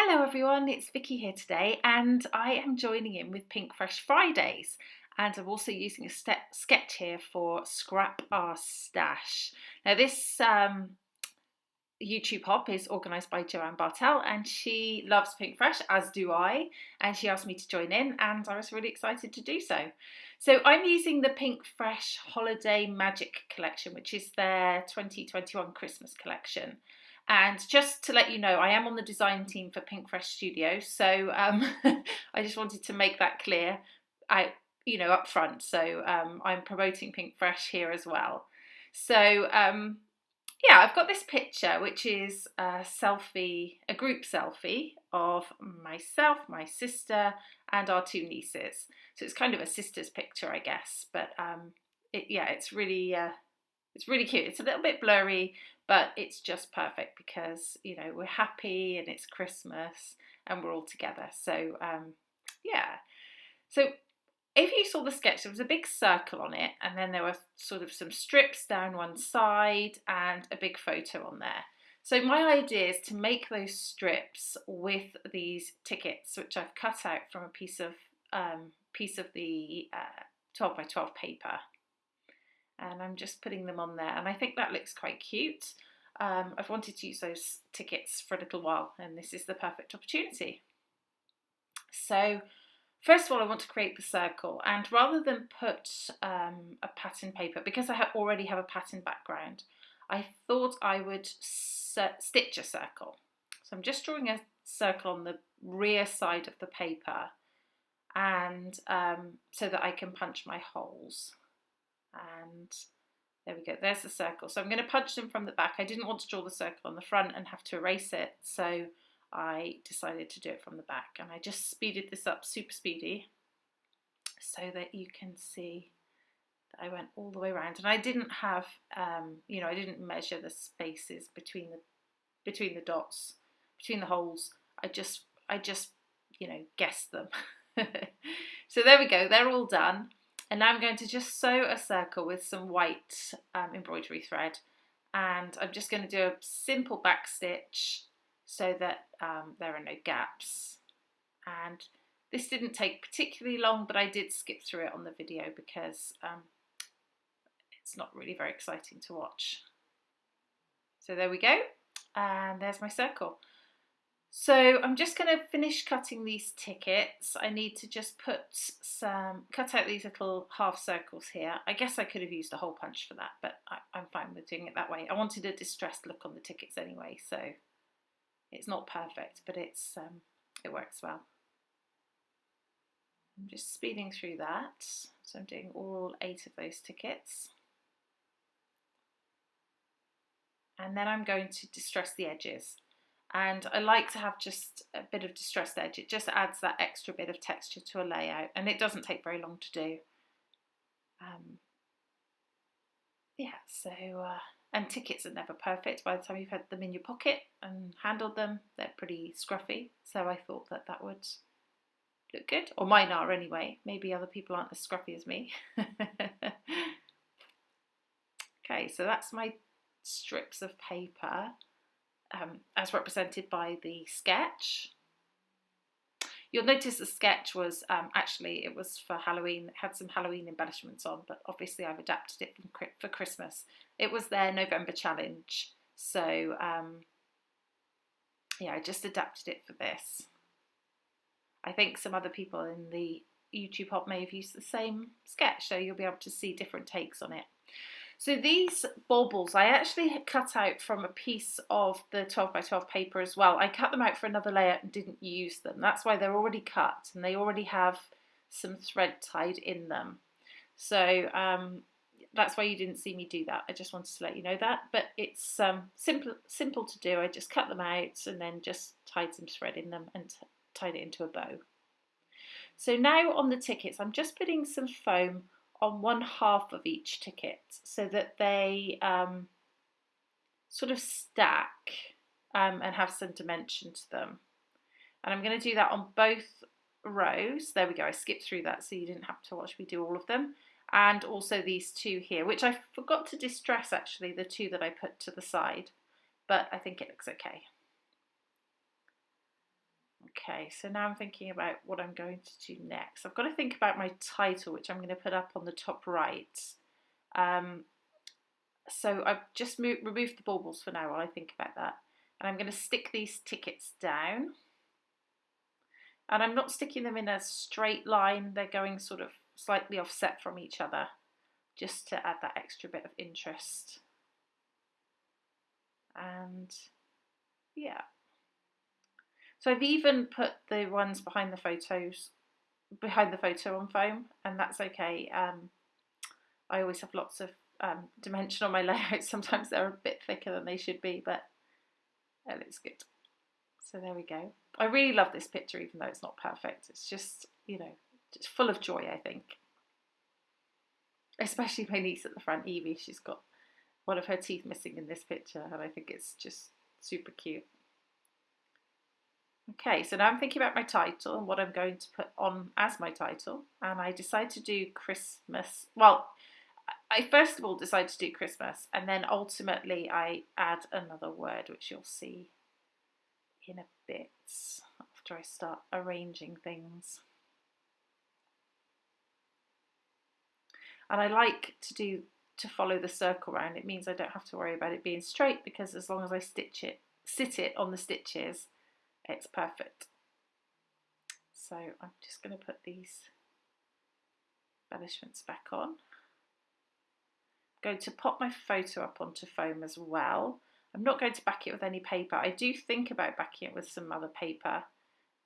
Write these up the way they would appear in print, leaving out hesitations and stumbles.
Hello everyone, it's Vicki here today and I am joining in with Pinkfresh Fridays, and I'm also using a sketch here for Scrap Our Stash. Now this YouTube hop is organised by Joanne Bartel and she loves Pinkfresh, as do I, and she asked me to join in and I was really excited to do so. So I'm using the Pinkfresh Holiday Magic collection, which is their 2021 Christmas collection. And just to let you know, I am on the design team for Pinkfresh Studio, so I just wanted to make that clear, up front. So I'm promoting Pinkfresh here as well. So yeah, I've got this picture, which is a selfie, a group selfie of myself, my sister, and our two nieces. So it's kind of a sister's picture, I guess. But it's really cute. It's a little bit blurry, but it's just perfect because, we're happy and it's Christmas and we're all together. So, yeah. So if you saw the sketch, there was a big circle on it and then there were sort of some strips down one side and a big photo on there. So my idea is to make those strips with these tickets, which I've cut out from a piece of the 12 by 12 paper. And I'm just putting them on there and I think that looks quite cute. I've wanted to use those tickets for a little while and this is the perfect opportunity. So first of all, I want to create the circle, and rather than put a pattern paper, because I already have a pattern background, I thought I would stitch a circle. So I'm just drawing a circle on the rear side of the paper, and so that I can punch my holes. And there we go, there's the circle. So I'm going to punch them from the back. I didn't want to draw the circle on the front and have to erase it, so I decided to do it from the back, and I just speeded this up super speedy so that you can see that I went all the way around. And I didn't have, I didn't measure the spaces between the dots, between the holes. I just guessed them. So there we go, they're all done. And now I'm going to just sew a circle with some white embroidery thread, and I'm just going to do a simple back stitch so that there are no gaps. And this didn't take particularly long, but I did skip through it on the video because it's not really very exciting to watch. So there we go, and there's my circle. So I'm just going to finish cutting these tickets. I need to just cut out these little half circles here. I guess I could have used a hole punch for that, but I'm fine with doing it that way. I wanted a distressed look on the tickets anyway, so it's not perfect, but it works well. I'm just speeding through that. So I'm doing all 8 of those tickets. And then I'm going to distress the edges. And I like to have just a bit of distressed edge. It just adds that extra bit of texture to a layout, and it doesn't take very long to do. And tickets are never perfect. By the time you've had them in your pocket and handled them, they're pretty scruffy. So I thought that would look good, or mine are anyway. Maybe other people aren't as scruffy as me. Okay, so that's my strips of paper. As represented by the sketch. You'll notice the sketch was it was for Halloween. It had some Halloween embellishments on, but obviously I've adapted it for Christmas. It was their November challenge, so I just adapted it for this. I think some other people in the YouTube hop may have used the same sketch, so you'll be able to see different takes on it. So these baubles I actually had cut out from a piece of the 12 by 12 paper as well. I cut them out for another layout and didn't use them. That's why they're already cut and they already have some thread tied in them. So that's why you didn't see me do that. I just wanted to let you know that. But it's simple to do. I just cut them out and then just tied some thread in them and tied it into a bow. So now on the tickets, I'm just putting some foam on one half of each ticket so that they sort of stack and have some dimension to them. And I'm going to do that on both rows. There we go, I skipped through that so you didn't have to watch me do all of them. And also these two here, which I forgot to distress actually, the two that I put to the side, but I think it looks okay. Okay, so now I'm thinking about what I'm going to do next. I've got to think about my title, which I'm going to put up on the top right. So I've just removed the baubles for now while I think about that. And I'm going to stick these tickets down. And I'm not sticking them in a straight line. They're going sort of slightly offset from each other, just to add that extra bit of interest. And yeah. So I've even put the ones behind the photo on foam, and that's okay. I always have lots of dimension on my layouts. Sometimes they're a bit thicker than they should be, but it looks good. So there we go. I really love this picture, even though it's not perfect. It's just, you know, just full of joy, I think. Especially my niece at the front, Evie. She's got one of her teeth missing in this picture, and I think it's just super cute. Okay, so now I'm thinking about my title and what I'm going to put on as my title, and I decided to do Christmas. Well, I first of all decided to do Christmas, and then ultimately I add another word, which you'll see in a bit after I start arranging things. And I like to follow the circle round. It means I don't have to worry about it being straight, because as long as I sit it on the stitches, it's perfect. So I'm just going to put these embellishments back on. I'm going to pop my photo up onto foam as well. I'm not going to back it with any paper. I do think about backing it with some other paper,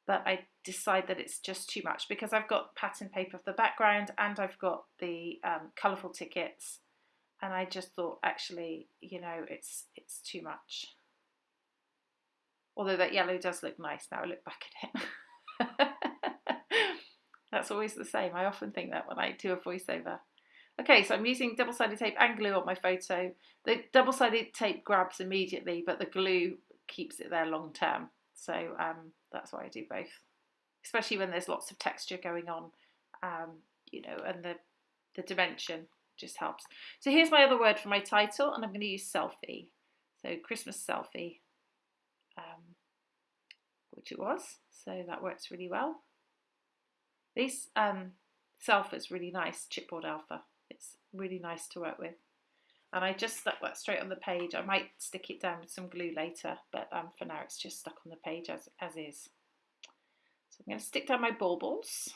but I decide that it's just too much, because I've got pattern paper for the background and I've got the colourful tickets, and I just thought, actually, you know, it's too much. Although that yellow does look nice now I look back at it. That's always the same. I often think that when I do a voiceover. Okay, so I'm using double-sided tape and glue on my photo. The double-sided tape grabs immediately, but the glue keeps it there long term. So that's why I do both, especially when there's lots of texture going on, you know, and the dimension just helps. So here's my other word for my title, and I'm going to use selfie. So Christmas selfie. Which it was, so that works really well. This Selfie is really nice, chipboard alpha. It's really nice to work with, and I just stuck that straight on the page. I might stick it down with some glue later, but for now it's just stuck on the page as is. So I'm going to stick down my baubles,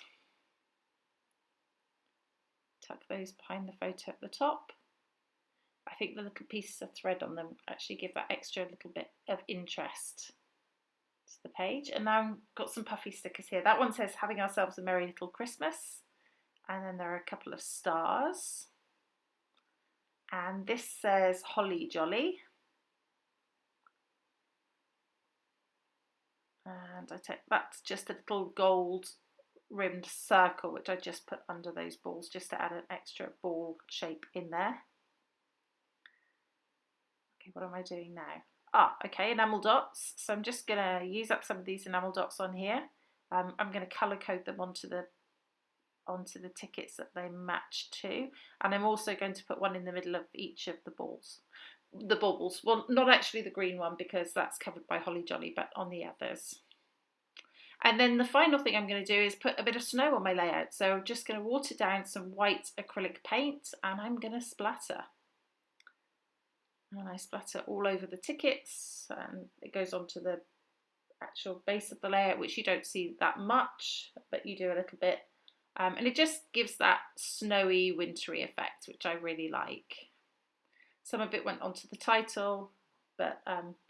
tuck those behind the photo at the top. I think the little pieces of thread on them actually give that extra little bit of interest to the page. And now I've got some puffy stickers here. That one says "Having Ourselves a Merry Little Christmas," and then there are a couple of stars, and this says "Holly Jolly," and that's just a little gold rimmed circle which I just put under those balls just to add an extra ball shape in there. Okay, what am I doing now? Okay, enamel dots. So I'm just going to use up some of these enamel dots on here. I'm going to colour code them onto the tickets that they match to, and I'm also going to put one in the middle of each of the balls. The baubles. Well, not actually the green one, because that's covered by Holly Jolly, but on the others. And then the final thing I'm going to do is put a bit of snow on my layout. So I'm just going to water down some white acrylic paint, and I'm going to splatter. And I splatter all over the tickets, and it goes onto the actual base of the layout, which you don't see that much, but you do a little bit. And it just gives that snowy, wintry effect, which I really like. Some of it went onto the title, but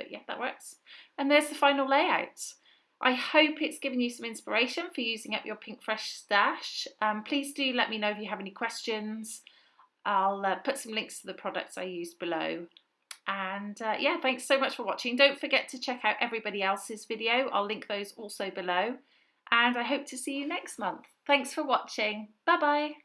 yeah, that works. And there's the final layout. I hope it's given you some inspiration for using up your Pinkfresh stash. Please do let me know if you have any questions. I'll put some links to the products I used below. And yeah, thanks so much for watching. Don't forget to check out everybody else's video. I'll link those also below. And I hope to see you next month. Thanks for watching. Bye bye.